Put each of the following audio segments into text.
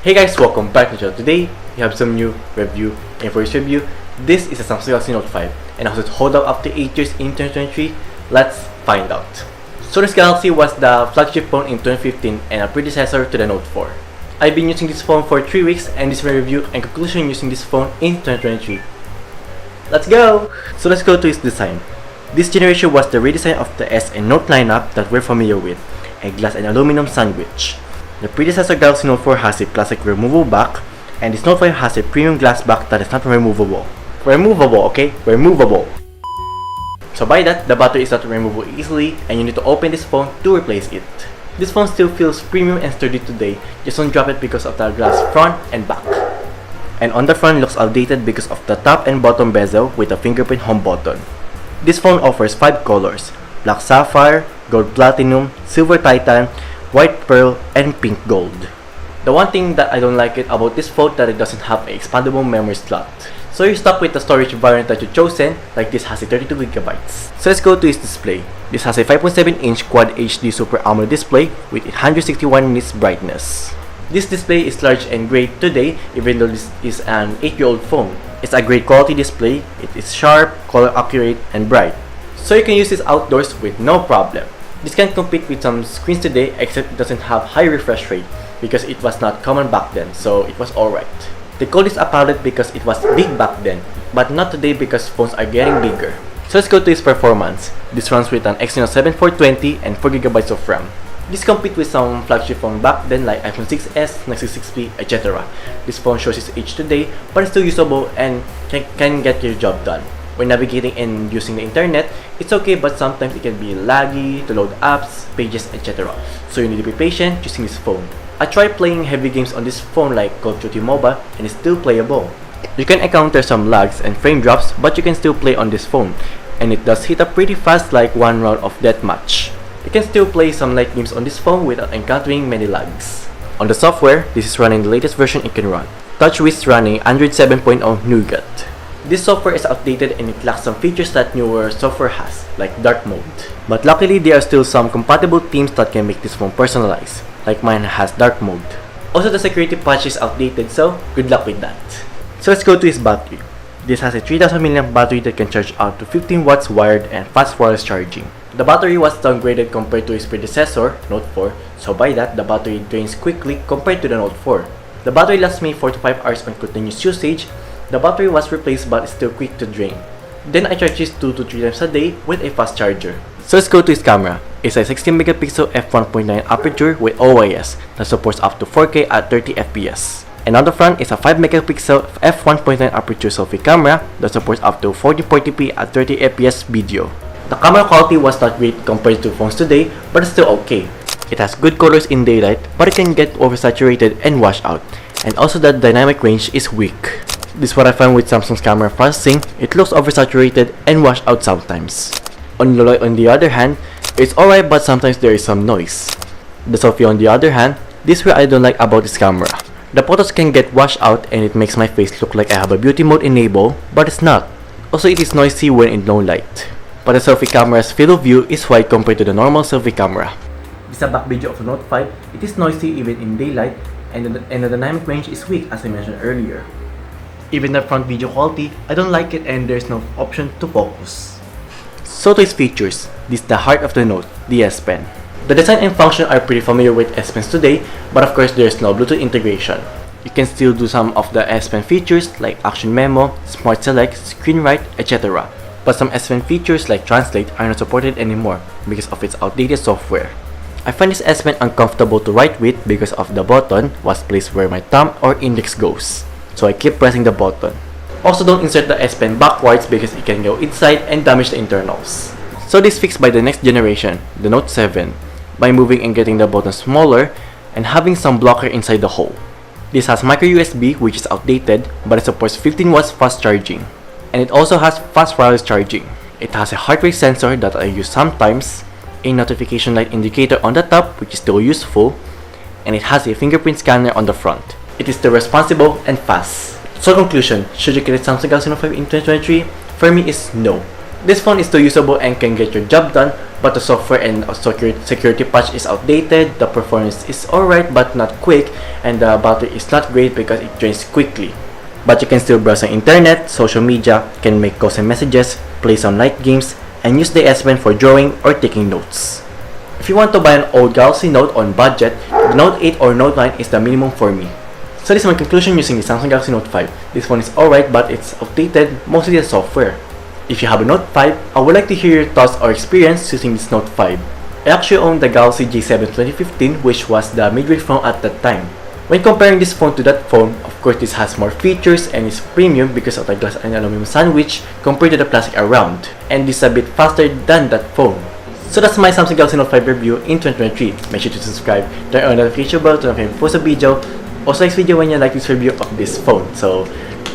Hey guys, welcome back to the channel. Today we have some new review, and for this review, this is a Samsung Galaxy Note 5 and how does it hold up after 8 years in 2023? Let's find out. So this Galaxy was the flagship phone in 2015 and a predecessor to the Note 4. I've been using this phone for 3 weeks and this is my review and conclusion using this phone in 2023. Let's go! So let's go to its design. This generation was the redesign of the S and Note lineup that we're familiar with, a glass and aluminum sandwich. The predecessor Galaxy Note 4 has a plastic removable back, and this Note 5 has a premium glass back that is not removable. Removable, okay? Removable. So by that, the battery is not removable easily, and you need to open this phone to replace it. This phone still feels premium and sturdy today, just don't drop it because of the glass front and back. And on the front looks outdated because of the top and bottom bezel with a fingerprint home button. This phone offers 5 colors: black sapphire, gold platinum, silver titan, white pearl, and pink gold. The one thing that I don't like it about this phone that it doesn't have an expandable memory slot. So you're stuck with the storage variant that you've chosen, like this has a 32GB. So let's go to its display. This has a 5.7-inch Quad HD Super AMOLED display with 161 nits brightness. This display is large and great today, even though this is an 8-year-old phone. It's a great quality display, it is sharp, color accurate, and bright. So you can use this outdoors with no problem. This can compete with some screens today, except it doesn't have high refresh rate because it was not common back then, so it was alright. They call this a tablet because it was big back then, but not today because phones are getting bigger. So let's go to its performance. This runs with an Exynos 7420 and 4GB of RAM. This competes with some flagship phone back then like iPhone 6s, Nexus 6P, etc. This phone shows its age today, but it's still usable and can get your job done. When navigating and using the internet, it's okay, but sometimes it can be laggy to load apps, pages, etc. So you need to be patient using this phone. I tried playing heavy games on this phone like Call of Duty Mobile and it's still playable. You can encounter some lags and frame drops, but you can still play on this phone, and it does hit up pretty fast like one round of deathmatch. You can still play some light games on this phone without encountering many lags. On the software, this is running the latest version it can run. TouchWiz running Android 7.0 Nougat. This software is outdated and it lacks some features that newer software has, like dark mode. But luckily there are still some compatible themes that can make this phone personalized, like mine has dark mode. Also the security patch is outdated, so good luck with that. So let's go to its battery. This has a 3000 mAh battery that can charge out to 15 watts wired and fast wireless charging. The battery was downgraded compared to its predecessor, Note 4, so by that the battery drains quickly compared to the Note 4. The battery lasts me 4 to 5 hours on continuous usage. The battery was replaced but is still quick to drain. Then I charge this 2 to 3 times a day with a fast charger. So let's go to its camera. It's a 16MP f1.9 aperture with OIS that supports up to 4K at 30fps. And on the front is a 5MP f1.9 aperture selfie camera that supports up to 1440p at 30fps video. The camera quality was not great compared to phones today, but it's still okay. It has good colors in daylight, but it can get oversaturated and wash out. And also the dynamic range is weak. This is what I found with Samsung's camera processing. It looks oversaturated and washed out sometimes. On the other hand, it's alright, but sometimes there is some noise. The selfie on the other hand, this is what I don't like about this camera. The photos can get washed out and it makes my face look like I have a beauty mode enabled, but it's not. Also it is noisy when in low light. But the selfie camera's field of view is wide compared to the normal selfie camera. This is a back video of the Note 5. It is noisy even in daylight, and the dynamic range is weak as I mentioned earlier. Even the front video quality, I don't like it and there's no option to focus. So to its features, this is the heart of the Note, the S Pen. The design and function are pretty familiar with S Pens today, but of course there's no Bluetooth integration. You can still do some of the S Pen features like Action Memo, Smart Select, Screen Write, etc. But some S Pen features like Translate are not supported anymore because of its outdated software. I find this S Pen uncomfortable to write with because of the button was placed where my thumb or index goes. So I keep pressing the button. Also don't insert the S Pen backwards because it can go inside and damage the internals. So this fixed by the next generation, the Note 7, by moving and getting the button smaller and having some blocker inside the hole. This has micro USB which is outdated, but it supports 15 watts fast charging. And it also has fast wireless charging. It has a heart rate sensor that I use sometimes, a notification light indicator on the top which is still useful, and it has a fingerprint scanner on the front. It is still responsible and fast. So conclusion, should you get a Samsung Galaxy Note 5 in 2023? For me is no. This phone is still usable and can get your job done, but the software and security patch is outdated, the performance is alright but not quick, and the battery is not great because it drains quickly. But you can still browse on internet, social media, can make calls and messages, play some light games, and use the S Pen for drawing or taking notes. If you want to buy an old Galaxy Note on budget, the Note 8 or Note 9 is the minimum for me. So this is my conclusion using the Samsung Galaxy Note 5. This phone is alright but it's outdated, mostly the software. If you have a Note 5, I would like to hear your thoughts or experience using this Note 5. I actually owned the Galaxy J7 2015, which was the mid-range phone at that time. When comparing this phone to that phone, of course this has more features and is premium because of the glass and aluminum sandwich compared to the plastic around, and is a bit faster than that phone. So that's my Samsung Galaxy Note 5 review in 2023. Make sure to subscribe, turn on the notification bell to know when I post a video. Also next video when you like this review of this phone. So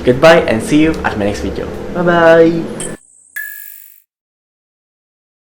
goodbye and see you at my next video. Bye bye!